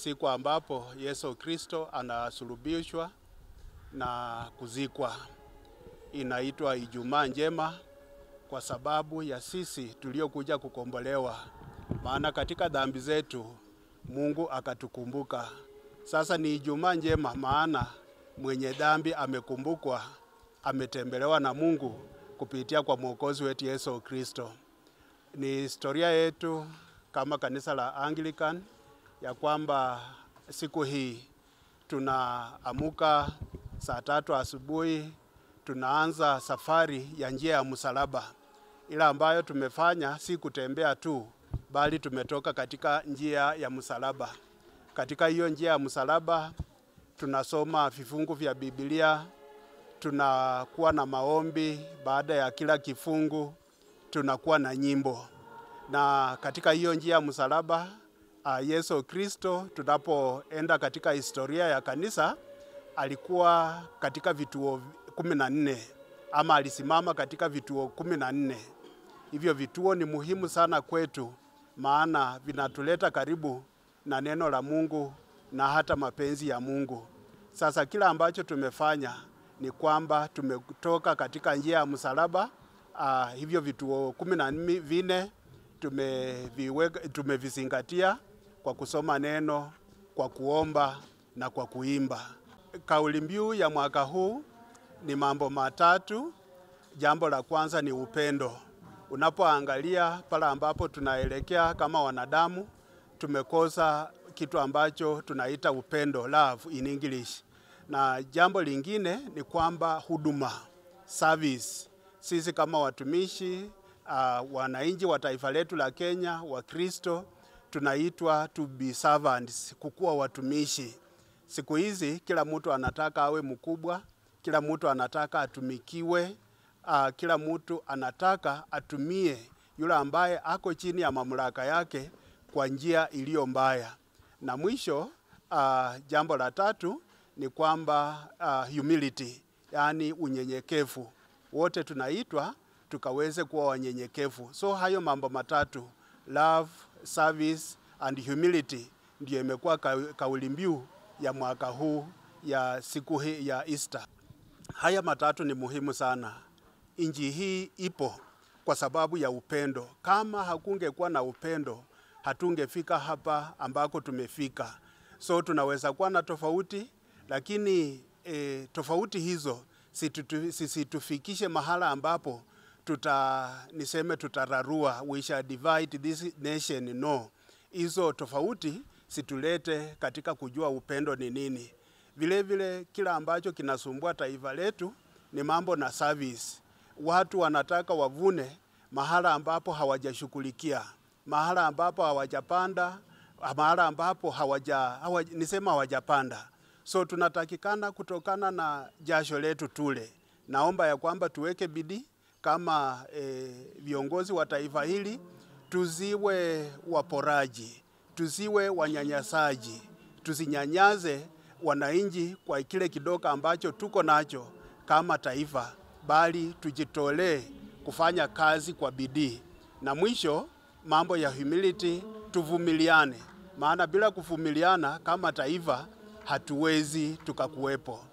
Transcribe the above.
siku ambapo Yesu Kristo anasulubishwa na kuzikwa. Inaitwa Ijumaa Njema kwa sababu ya sisi tuliokuja kukombolewa. Maana katika dhambi zetu Mungu akatukumbuka. Sasa ni Ijumaa Njema maana mwenye dhambi amekumbukwa, ametembelewa na Mungu kupitia kwa Mwokozi wetu Yesu Kristo. Ni historia yetu kama kanisa la Anglican ya kwamba siku hii tunaamuka saa 3 asubuhi, tunaanza safari ya njia ya msalaba. Ila ambayo tumefanya si kutembea tu, bali tumetoka katika njia ya msalaba. Katika hiyo njia ya msalaba tunasoma vifungu vya Biblia, tunakuwa na maombi baada ya kila kifungu, tunakuwa na nyimbo. Na katika hiyo njia ya msalaba, Yesu Kristo tunapoenda katika historia ya kanisa, alikuwa katika vituo 14 ama alisimama katika vituo 14. Hivyo vituo ni muhimu sana kwetu maana vinatuleta karibu na neno la Mungu na hata mapenzi ya Mungu. Sasa kila ambacho tumefanya ni kwamba tumetoka katika njia ya msalaba. Hivyo vituo 14 tumevizingatia kwa kusoma neno, kwa kuomba na kwa kuimba. Kauli mbiu ya mwaka huu ni mambo matatu. Jambo la kwanza ni upendo. Unapoangalia pala ambapo tunaelekea kama wanadamu, tumekosa kitu ambacho tunaita upendo, love in English. Na jambo lingine ni kwamba huduma, service. Sisi kama watumishi, wananchi wa taifa letu la Kenya, wa Kristo, tunaitwa to be servants, kukuwa watumishi. Siku hizi kila mtu anataka awe mkubwa, kila mtu anataka atumikiwe, kila mtu anataka atumie yule ambaye ako chini ya mamlaka yake kwa njia iliyo mbaya. Na mwisho, jambo la tatu ni kwamba humility, yani unyenyekevu. Wote tunaitwa tukaweze kuwa wanyenyekevu. So hayo mambo matatu, love, service and humility, ndio imekuwa kauli mbiu ya mwaka huu ya siku hii ya Easter. Haya matatu ni muhimu sana. Inji hii ipo kwa sababu ya upendo. Kama hakungekuwa na upendo, hatungefika hapa ambako tumefika. So tunaweza kuwa na tofauti, lakini tofauti hizo situfikishe mahala ambapo tutararua, we shall divide this nation, no. Hizo tofauti situlete katika kujua upendo ni nini. Vile vile kila ambacho kinasumbua taifa letu ni mambo na service. Watu wanataka wavune mahala ambapo hawajashughulikia, mahala ambapo hawajapanda, mahala ambapo hawajapanda. So tunatakikana kutokana na jasho letu tule. Naomba ya kwamba tuweke bidii kama viongozi wa taifa hili, tusiwe waporaji, tusiwe wanyanyasaji, tusinyanyaze wananchi kwa kile kidogo ambacho tuko nacho kama taifa, bali tujitolee kufanya kazi kwa bidii. Na mwisho, mambo ya humility, tuvumiliane. Maana bila kuvumiliana kama taifa hatuwezi tukakuwepo.